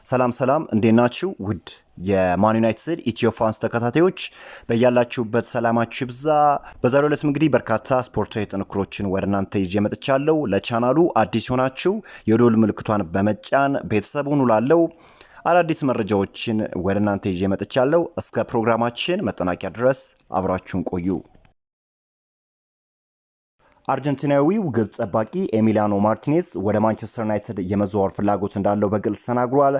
ሰላም ሰላም እንዴናችሁ ውድ የማን ዩናይትድ ኢትዮ ፋንስ ተከታታዮች በያላችሁበት ሰላማችሁ ይብዛ። በዛሬው ዕለት እንግዲህ በርካታ ስፖርታዊ ጥንክሮችን ወደ እናንተ ይዤ መጥቻለሁ። ለቻናሉ አዲስ ሆናችሁ የደወል ምልክቷን በመጫን ቤተሰቡን ሁላለው አዳዲስ መረጃዎችን ወደ እናንተ ይዤ መጥቻለሁ። እስከ ፕሮግራማችን መጠናቂያ ድረስ አብራችሁን ቆዩ። አርጀንቲናዊው ግብ ጠባቂ ኤሚሊያኖ ማርቲኔዝ ወደ ማንቸስተር ዩናይትድ የመዘዋወር ፍላጎት እንዳለው በግልጽ ተናግሯል።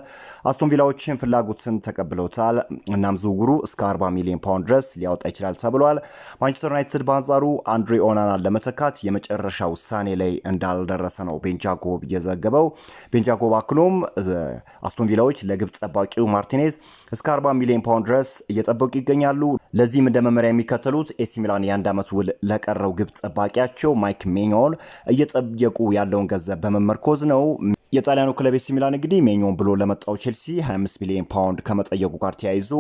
አስቶን ቪላዎችን ፍላጎትን ተቀብለውታል። እናም ዝውውሩ እስከ 40 ሚሊዮን ፓውንድ ድረስ ሊያወጣ ይችላል ተብሏል። ማንቸስተር ዩናይትድ በአንጻሩ አንድሬ ኦናናን ለመተካት የመጨረሻ ውሳኔ ላይ እንዳልደረሰ ነው ቤን ጃኮብ የዘገበው። ቤን ጃኮብ አክሎም አስቶን ቪላዎች ለግብ ጠባቂው ማርቲኔዝ እስከ 40 ሚሊዮን ፓውንድ ድረስ እየጠበቁ ይገኛሉ። ለዚህም እንደ መመሪያ የሚከተሉት ኤሲ ሚላን የአንድ ዓመት ውል ለቀረው ግብ ጠባቂያቸው ማይክ ሜኞን እየጠየቁ ያለውን ገንዘብ በመመርኮዝ ነው። የጣሊያኑ ክለብ ኤሲ ሚላን እንግዲህ ሜኞን ብሎ ለመጣው ቼልሲ 25 ሚሊዮን ፓውንድ ከመጠየቁ ጋር ተያይዞ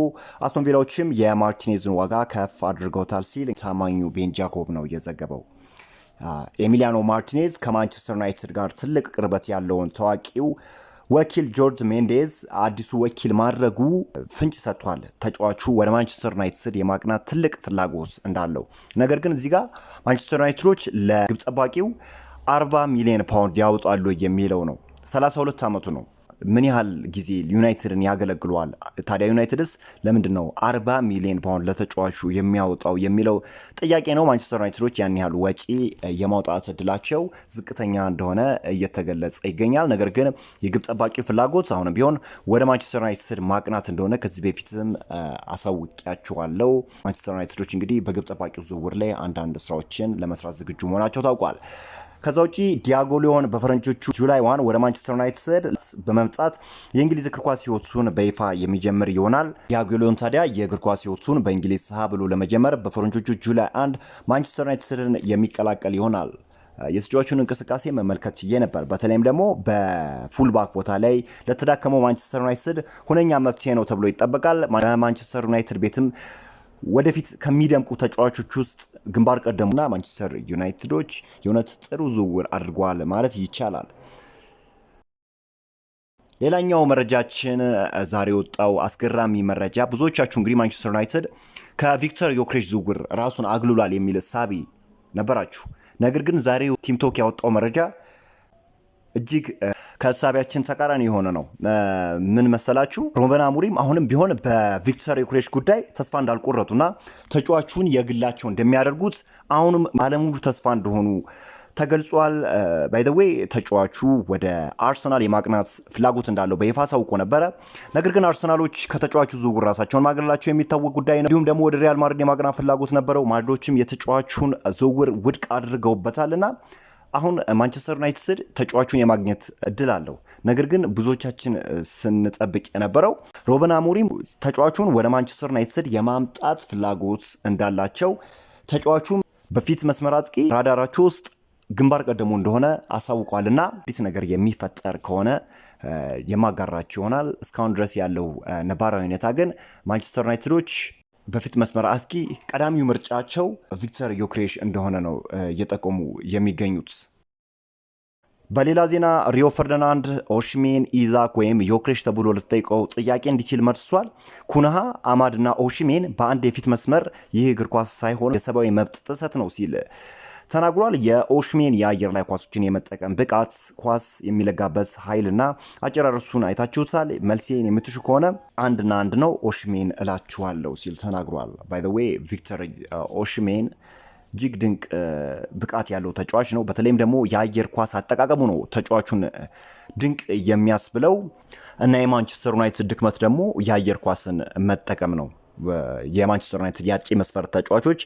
አስቶን ቪላዎችም የማርቲኔዝን ዋጋ ከፍ አድርገውታል ሲል ታማኙ ቤን ጃኮብ ነው የዘገበው። ኤሚሊያኖ ማርቲኔዝ ከማንቸስተር ዩናይትድ ጋር ትልቅ ቅርበት ያለውን ታዋቂው ወኪል ጆርጅ ሜንዴዝ አዲሱ ወኪል ማድረጉ ፍንጭ ሰጥቷል። ተጫዋቹ ወደ ማንቸስተር ዩናይትድ የማቅናት ትልቅ ፍላጎት እንዳለው። ነገር ግን እዚህ ጋር ማንቸስተር ዩናይትዶች ለግብ ጠባቂው 40 ሚሊዮን ፓውንድ ያወጣሉ የሚለው ነው። 32 ዓመቱ ነው። ምን ያህል ጊዜ ዩናይትድን ያገለግሏል? ታዲያ ዩናይትድስ ለምንድን ነው 40 ሚሊዮን ፓውንድ ለተጫዋቹ የሚያወጣው የሚለው ጥያቄ ነው። ማንቸስተር ዩናይትዶች ያን ያህል ወጪ የማውጣት እድላቸው ዝቅተኛ እንደሆነ እየተገለጸ ይገኛል። ነገር ግን የግብ ጠባቂ ፍላጎት አሁንም ቢሆን ወደ ማንቸስተር ዩናይትድ ማቅናት እንደሆነ ከዚህ በፊትም አሳውቂያችኋለሁ። ማንቸስተር ዩናይትዶች እንግዲህ በግብ ጠባቂው ዝውውር ላይ አንዳንድ ስራዎችን ለመስራት ዝግጁ መሆናቸው ታውቋል። ከዛ ውጪ ዲያጎ ሊዮን በፈረንጆቹ ጁላይ 1 ወደ ማንቸስተር ዩናይትድ በመምጣት የእንግሊዝ እግር ኳስ ህይወቱን በይፋ የሚጀምር ይሆናል። ዲያጎ ሊዮን ታዲያ የእግር ኳስ ህይወቱን በእንግሊዝ ብሎ ለመጀመር በፈረንጆቹ ጁላይ 1 ማንቸስተር ዩናይትድን የሚቀላቀል ይሆናል። የተጫዋቹን እንቅስቃሴ መመልከት ችዬ ነበር። በተለይም ደግሞ በፉልባክ ቦታ ላይ ለተዳከመው ማንቸስተር ዩናይትድ ሁነኛ መፍትሄ ነው ተብሎ ይጠበቃል። ማንቸስተር ዩናይትድ ቤትም ወደፊት ከሚደምቁ ተጫዋቾች ውስጥ ግንባር ቀደሙና ማንቸስተር ዩናይትዶች የእውነት ጥሩ ዝውውር አድርጓል ማለት ይቻላል። ሌላኛው መረጃችን ዛሬ ወጣው አስገራሚ መረጃ፣ ብዙዎቻችሁ እንግዲህ ማንቸስተር ዩናይትድ ከቪክተር ዮክሬሽ ዝውውር ራሱን አግልሏል የሚል እሳቤ ነበራችሁ። ነገር ግን ዛሬ ቲምቶክ ያወጣው መረጃ እጅግ ከሀሳቢያችን ተቃራኒ የሆነ ነው። ምን መሰላችሁ? ሩበን አሞሪም አሁንም ቢሆን በቪክተር ዮክሬሽ ጉዳይ ተስፋ እንዳልቆረጡና ተጫዋቹን የግላቸው እንደሚያደርጉት አሁንም ባለሙሉ ተስፋ እንደሆኑ ተገልጿል። ባይ ዘ ዌይ ተጫዋቹ ወደ አርሰናል የማቅናት ፍላጎት እንዳለው በይፋ አሳውቆ ነበረ። ነገር ግን አርሰናሎች ከተጫዋቹ ዝውውር ራሳቸውን ማግለላቸው የሚታወቅ ጉዳይ ነው። እንዲሁም ደግሞ ወደ ሪያል ማድሪድ የማቅናት ፍላጎት ነበረው። ማድሪዶችም የተጫዋቹን ዝውውር ውድቅ አድርገውበታልና አሁን ማንቸስተር ዩናይትድ ተጫዋቹን የማግኘት እድል አለው። ነገር ግን ብዙዎቻችን ስንጠብቅ የነበረው ሩበን አሞሪም ተጫዋቹን ወደ ማንቸስተር ዩናይትድ የማምጣት ፍላጎት እንዳላቸው፣ ተጫዋቹም በፊት መስመር አጥቂ ራዳራቸው ውስጥ ግንባር ቀደሙ እንደሆነ አሳውቋልና አዲስ ነገር የሚፈጠር ከሆነ የማጋራችሁ ይሆናል። እስካሁን ድረስ ያለው ነባራዊ ሁኔታ ግን ማንቸስተር ዩናይትዶች በፊት መስመር አጥቂ ቀዳሚው ምርጫቸው ቪክተር ዮክሬሽ እንደሆነ ነው እየጠቆሙ የሚገኙት። በሌላ ዜና ሪዮ ፈርዲናንድ ኦሽሜን ኢዛክ ወይም ዮክሬሽ ተብሎ ለተጠየቀው ጥያቄ እንዲችል መልሷል። ኩንሃ አማድና ኦሽሜን በአንድ የፊት መስመር ይህ እግር ኳስ ሳይሆን የሰብአዊ መብት ጥሰት ነው ሲል ተናግሯል። የኦሽሜን የአየር ላይ ኳሶችን የመጠቀም ብቃት፣ ኳስ የሚለጋበት ኃይልና አጨራረሱን አይታችሁታል። መልሴን የምትሹ ከሆነ አንድና አንድ ነው፣ ኦሽሜን እላችኋለሁ ሲል ተናግሯል። ባይ ዘ ዌይ ቪክተር ኦሽሜን እጅግ ድንቅ ብቃት ያለው ተጫዋች ነው። በተለይም ደግሞ የአየር ኳስ አጠቃቀሙ ነው ተጫዋቹን ድንቅ የሚያስብለው እና የማንቸስተር ዩናይትድ ድክመት ደግሞ የአየር ኳስን መጠቀም ነው። የማንቸስተር ዩናይትድ የአጥቂ መስመር ተጫዋቾች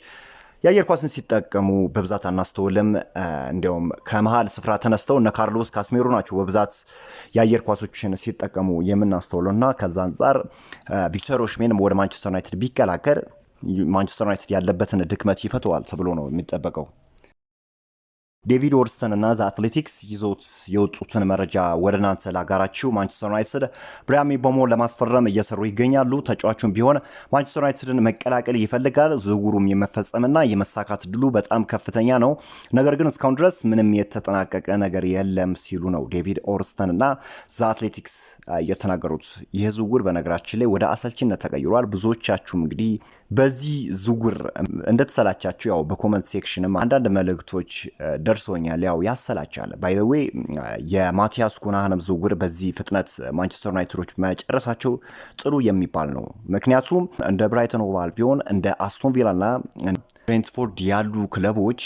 የአየር ኳስን ሲጠቀሙ በብዛት አናስተውልም። እንዲያውም ከመሃል ስፍራ ተነስተው እነ ካርሎስ ካስሜሮ ናቸው በብዛት የአየር ኳሶችን ሲጠቀሙ የምናስተውለውና ከዛ አንጻር ቪክተር ኦሽሜን ወደ ማንቸስተር ዩናይትድ ቢቀላቀል ማንቸስተር ዩናይትድ ያለበትን ድክመት ይፈተዋል ተብሎ ነው የሚጠበቀው። ዴቪድ ኦርንስተን እና ዘ አትሌቲክስ ይዘውት የወጡትን መረጃ ወደ እናንተ ላጋራችሁ። ማንቸስተር ዩናይትድ ብራያን ምቤሞን ለማስፈረም እየሰሩ ይገኛሉ። ተጫዋቹም ቢሆን ማንቸስተር ዩናይትድን መቀላቀል ይፈልጋል። ዝውውሩም የመፈጸምና የመሳካት ድሉ በጣም ከፍተኛ ነው። ነገር ግን እስካሁን ድረስ ምንም የተጠናቀቀ ነገር የለም ሲሉ ነው ዴቪድ ኦርንስተን እና ዘ አትሌቲክስ የተናገሩት። ይህ ዝውውር በነገራችን ላይ ወደ አሰልችነት ተቀይሯል። ብዙዎቻችሁም እንግዲህ በዚህ ዝውውር እንደተሰላቻችሁ ያው በኮመንት ሴክሽንም አንዳንድ መልእክቶች ደርሶኛል። ያው ያሰላቻል። ባይ ዘ ዌይ የማቲያስ ኩናህንም ዝውውር በዚህ ፍጥነት ማንቸስተር ዩናይትዶች መጨረሳቸው ጥሩ የሚባል ነው። ምክንያቱም እንደ ብራይተን ሆቭ አልቢዮን እንደ አስቶን ቪላና ብሬንትፎርድ ያሉ ክለቦች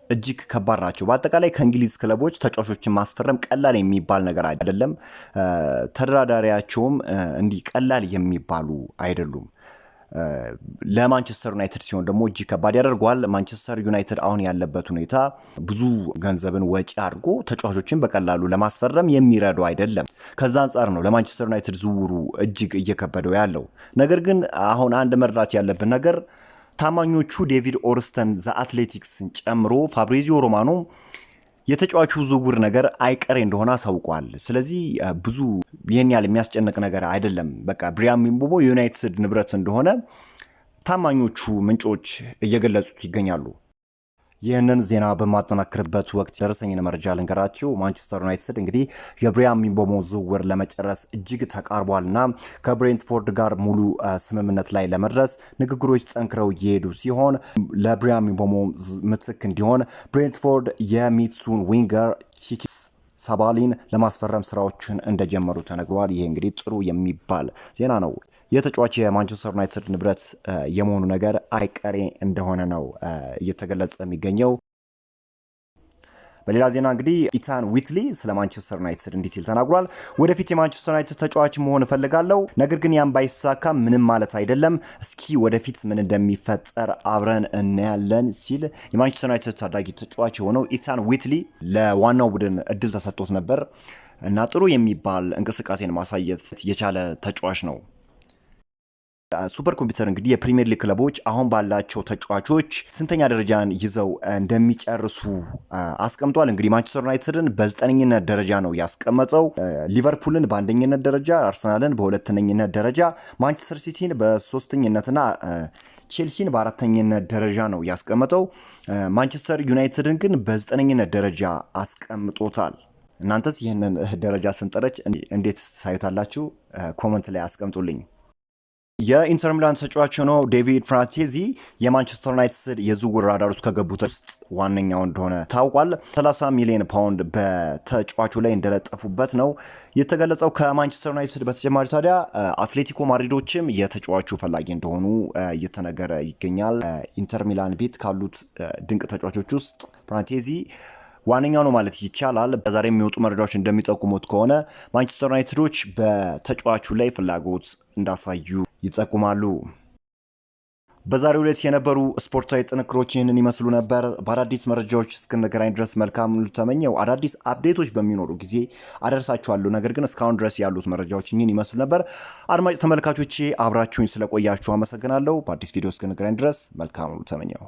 እጅግ ከባድ ናቸው። በአጠቃላይ ከእንግሊዝ ክለቦች ተጫዋቾችን ማስፈረም ቀላል የሚባል ነገር አይደለም። ተደራዳሪያቸውም እንዲህ ቀላል የሚባሉ አይደሉም። ለማንቸስተር ዩናይትድ ሲሆን ደግሞ እጅግ ከባድ ያደርገዋል። ማንቸስተር ዩናይትድ አሁን ያለበት ሁኔታ ብዙ ገንዘብን ወጪ አድርጎ ተጫዋቾችን በቀላሉ ለማስፈረም የሚረዱ አይደለም። ከዛ አንጻር ነው ለማንቸስተር ዩናይትድ ዝውውሩ እጅግ እየከበደው ያለው። ነገር ግን አሁን አንድ መረዳት ያለብን ነገር ታማኞቹ ዴቪድ ኦርንስተን ዘ አትሌቲክስን ጨምሮ ፋብሪዚዮ ሮማኖ የተጫዋቹ ዝውውር ነገር አይቀሬ እንደሆነ አሳውቋል። ስለዚህ ብዙ ይህን ያህል የሚያስጨንቅ ነገር አይደለም። በቃ ብራያን ምቤሞ የዩናይትድ ንብረት እንደሆነ ታማኞቹ ምንጮች እየገለጹት ይገኛሉ። ይህንን ዜና በማጠናክርበት ወቅት ደረሰኝን መረጃ ልንገራችሁ። ማንቸስተር ዩናይትድ እንግዲህ የብራያን ምቤሞ ዝውውር ለመጨረስ እጅግ ተቃርቧልና ከብሬንትፎርድ ጋር ሙሉ ስምምነት ላይ ለመድረስ ንግግሮች ጠንክረው እየሄዱ ሲሆን ለብራያን ምቤሞ ምትክ እንዲሆን ብሬንትፎርድ የሚትሱን ዊንገር ቺኪ ሳባሊን ለማስፈረም ስራዎችን እንደጀመሩ ተነግሯል። ይሄ እንግዲህ ጥሩ የሚባል ዜና ነው። የተጫዋች የማንቸስተር ዩናይትድ ንብረት የመሆኑ ነገር አይቀሬ እንደሆነ ነው እየተገለጸ የሚገኘው። በሌላ ዜና እንግዲህ ኢታን ዊትሊ ስለ ማንቸስተር ዩናይትድ እንዲህ ሲል ተናግሯል። ወደፊት የማንቸስተር ዩናይትድ ተጫዋች መሆን እፈልጋለሁ፣ ነገር ግን ያን ባይሳካ ምንም ማለት አይደለም። እስኪ ወደፊት ምን እንደሚፈጠር አብረን እናያለን ሲል የማንቸስተር ዩናይትድ ታዳጊ ተጫዋች የሆነው ኢታን ዊትሊ ለዋናው ቡድን እድል ተሰጥቶት ነበር እና ጥሩ የሚባል እንቅስቃሴን ማሳየት የቻለ ተጫዋች ነው። ሱፐር ኮምፒውተር እንግዲህ የፕሪሚየር ሊግ ክለቦች አሁን ባላቸው ተጫዋቾች ስንተኛ ደረጃን ይዘው እንደሚጨርሱ አስቀምጧል። እንግዲህ ማንቸስተር ዩናይትድን በ9ኝነት ደረጃ ነው ያስቀመጠው። ሊቨርፑልን በ1ኝነት ደረጃ፣ አርሰናልን በ2ኝነት ደረጃ፣ ማንቸስተር ሲቲን በ3ኝነትና ቼልሲን በ4ኝነት ደረጃ ነው ያስቀመጠው። ማንቸስተር ዩናይትድን ግን በ9ኝነት ደረጃ አስቀምጦታል። እናንተስ ይህንን ደረጃ ስንጠረች እንዴት ታዩታላችሁ? ኮመንት ላይ አስቀምጡልኝ። የኢንተር ሚላን ተጫዋች ሆኖ ዴቪድ ፍራንቴዚ የማንቸስተር ዩናይትድ የዝውውር ራዳር ውስጥ ከገቡት ውስጥ ዋነኛው እንደሆነ ታውቋል። 30 ሚሊዮን ፓውንድ በተጫዋቹ ላይ እንደለጠፉበት ነው የተገለጸው። ከማንቸስተር ዩናይትድ በተጨማሪ ታዲያ አትሌቲኮ ማድሪዶችም የተጫዋቹ ፈላጊ እንደሆኑ እየተነገረ ይገኛል። ኢንተር ሚላን ቤት ካሉት ድንቅ ተጫዋቾች ውስጥ ፍራንቴዚ ዋነኛው ነው ማለት ይቻላል። በዛሬ የሚወጡ መረጃዎች እንደሚጠቁሙት ከሆነ ማንቸስተር ዩናይትዶች በተጫዋቹ ላይ ፍላጎት እንዳሳዩ ይጠቁማሉ። በዛሬው ዕለት የነበሩ ስፖርታዊ ጥንክሮች ይህንን ይመስሉ ነበር። በአዳዲስ መረጃዎች እስክንገናኝ ድረስ መልካም ሁሉ ተመኘው። አዳዲስ አፕዴቶች በሚኖሩ ጊዜ አደርሳችኋለሁ። ነገር ግን እስካሁን ድረስ ያሉት መረጃዎች ይህን ይመስሉ ነበር። አድማጭ ተመልካቾቼ አብራችሁኝ ስለቆያችሁ አመሰግናለሁ። በአዲስ ቪዲዮ እስክንገናኝ ድረስ መልካም ሁሉ ተመኘው።